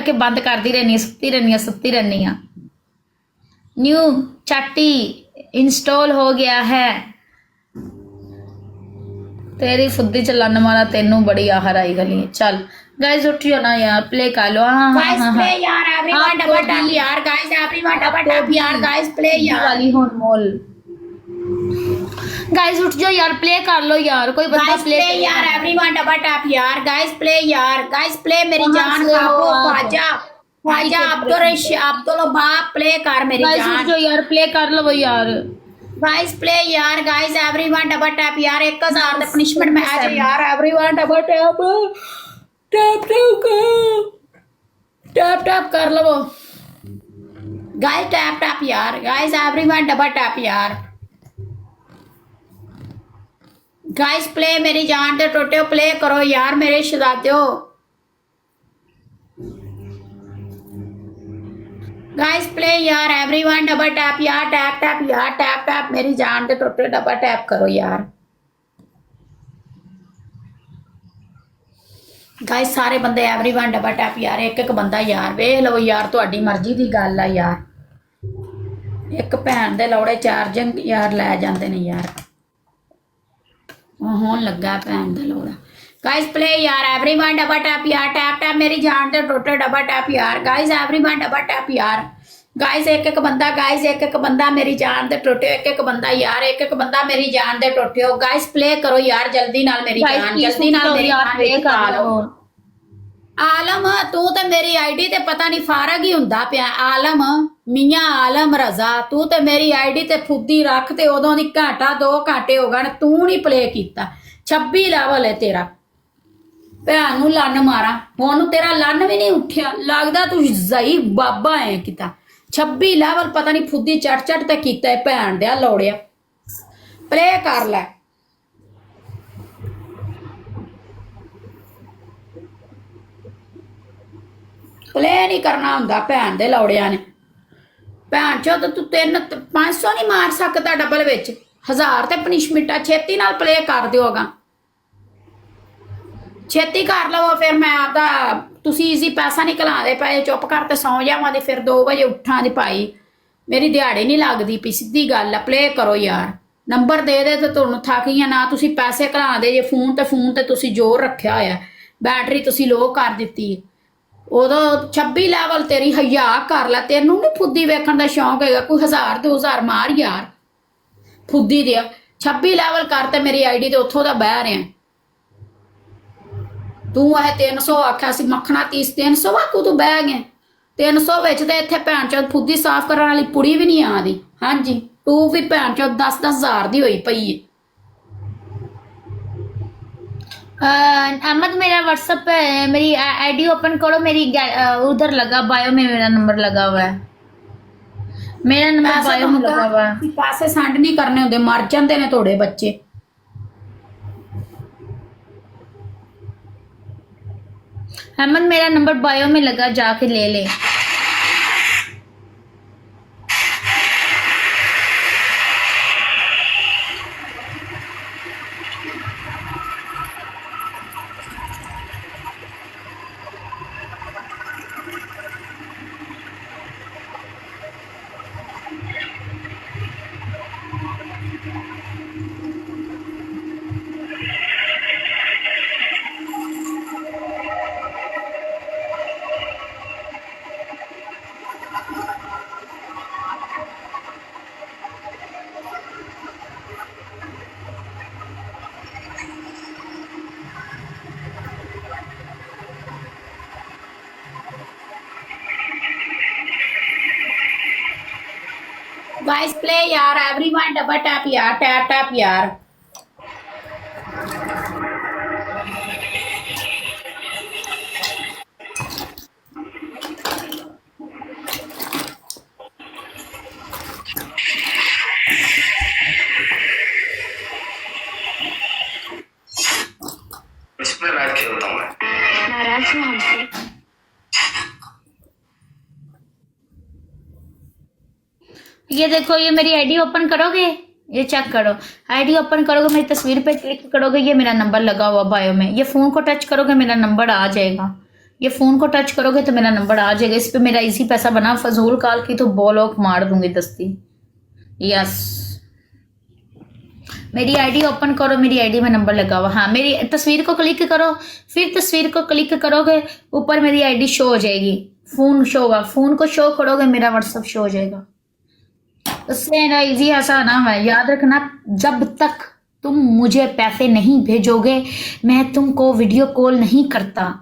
करके बंद कर दी रहनी, सुती रहनी। न्यू चाटी इंस्टॉल हो गया है। तेरी फुद्दी चलाने वाला तेनू बड़ी आहर आई गली। चल गाइस उठियो ना यार, प्ले कर लो। गाइस प्ले यार, एवरीवन डबल टैप यार। गाइस एवरीवन डबल टैप यार। गाइस प्ले यार वाली मोल। गाइस उठ जाओ यार, प्ले कर लो यार, कोई बंदा प्ले यार। एवरीवन डबल टैप यार। गाइस प्ले यार। गाइस प्ले मेरी जान खाओ। ख्वाजा ख्वाजा अब्दुल बाप प्ले कर मेरी जान। उठ जाओ यार, प्ले कर लो यार। गाइस प्ले यार। गाइस एवरीवन डबल टैप यार। 1000 द पनिशमेंट में आ जाए यार। Everyone double tap tap tap tap कर लो गाइस। टैप टैप यार। गाइस एवरीवन डबल टैप यार। गाइस प्ले मेरी जान दे टोटे प्ले करो यार मेरे शहजादियों। गाइस प्ले यार। एवरीवन डबल टैप यार। टैप टैप यार। टैप टैप मेरी जान दे टोटे डबल टैप करो यार। गाइस सारे बंदे एवरीवन डबल टैप यार। एक एक बंदा यार वेख लो यार, तुहाडी मर्जी दी गल है यार। एक भैन दे लौड़े चार्जिंग यार लै जांदे ने यार। होन लगा भैन दा लौड़ा। गाइस प्ले यार। एवरीवन डबल टैप यार। टैप टैप मेरी जान दे टोटे डबल टैप यार। गाइस एवरीवन डबल टैप यार। गाइस एक एक बंदा। गाइस एक एक बंदा मेरी जान दे टोटे। एक एक बंदा यार। एक एक बंदा मेरी जान दे टोटे हो। गाइस प्ले करो यार जल्दी नाल मेरी जान, जल्दी नाल मेरी जान प्ले कर लो। आलम तू तो मेरी आईडी ते पता नहीं फारग ही हुंदा पिया। आलम मियां आलम रजा तू तो मेरी आईडी ते फुद्दी रख ते उदों दी घंटा 2 घंटे हो गए तू नहीं प्ले कीता। 26 लेवल है तेरा। भैन नूं लन्न मारा हुण तेरा लन्न भी नहीं उठिया, लगदा तू जई बाबा है किता। 26 लेवल पता नहीं फुद्दी चट चट ते कीता है भैन दिया लौड़िया। प्ले कर लै। प्ले नहीं करना हुंदा भैन दे लौड़िया ने। भैन चो तू 500 नहीं मार सकता डबल विच। 1000 ते पनिशमेंट छेती नाल प्ले कर दिओगा। छेती कर लवो फिर मैं आपदा तुसी इजी पैसा नहीं घलादे पे। चुप कर ते सौ जावां ते फिर 2 बजे उठां दी भाई मेरी दिहाड़ी नहीं लगदी पई। सीधी गल है, प्ले करो यार। नंबर दे दे ते तुहानूं थकियां ना तुसी पैसे घलादे जे। फोन ते तुसी जोर रखिया होया, बैटरी तुसी लो कर दित्ती। उदों 26 लेवल तेरी हया कर लै। तेनू नहीं फुद्दी वेखण दा शौक है? कोई 1000 2000 मार यार फुद्दी दिया। 26 लेवल कर ते मेरी आईडी ते उत्थों दा बह रहा तू। 300 आख्या सी मखना 30 300 वाकू तू बह गया। 300 विच ते इत्थे भैन चोद फुद्दी साफ करने वाली पुड़ी भी नहीं आती। हाँ जी तू भी भैन चोद 10 हज़ार दी होई पई है। अहमद मेरा व्हाट्सएप पे मेरी आईडी ओपन करो। मेरी उधर लगा बायो में मेरा नंबर लगा हुआ है। मेरा नंबर बायो में लगा हुआ है। पैसे सेंड नहीं करने होंगे, मर जाते ने थोड़े बच्चे। अहमद मेरा नंबर बायो में लगा, जाके ले ले। गाइस प्ले यार। एवरीवन डबल टैप यार। टैप टैप यार। इस पे रात खेलता हूँ मैं। नाराज हूँ हमसे। ये देखो, ये मेरी आईडी ओपन करोगे, ये चेक करो। आईडी ओपन करोगे, मेरी तस्वीर पे क्लिक करोगे, ये मेरा नंबर लगा हुआ बायो में। ये फोन को टच करोगे, मेरा नंबर आ जाएगा। ये फोन को टच करोगे तो मेरा नंबर आ जाएगा। इस पे मेरा इजी पैसा बना। फजूल कॉल की तो बॉलोक मार दूंगी दस्ती। यस, मेरी आईडी ओपन करो, मेरी आईडी में नंबर लगा हुआ। हाँ, मेरी तस्वीर को क्लिक करो, फिर तस्वीर को क्लिक करोगे ऊपर मेरी आईडी शो हो जाएगी। फोन शो होगा, फोन को शो करोगे मेरा व्हाट्सएप शो हो जाएगा। उससे ना इजी आसान है। याद रखना, जब तक तुम मुझे पैसे नहीं भेजोगे मैं तुमको वीडियो कॉल नहीं करता।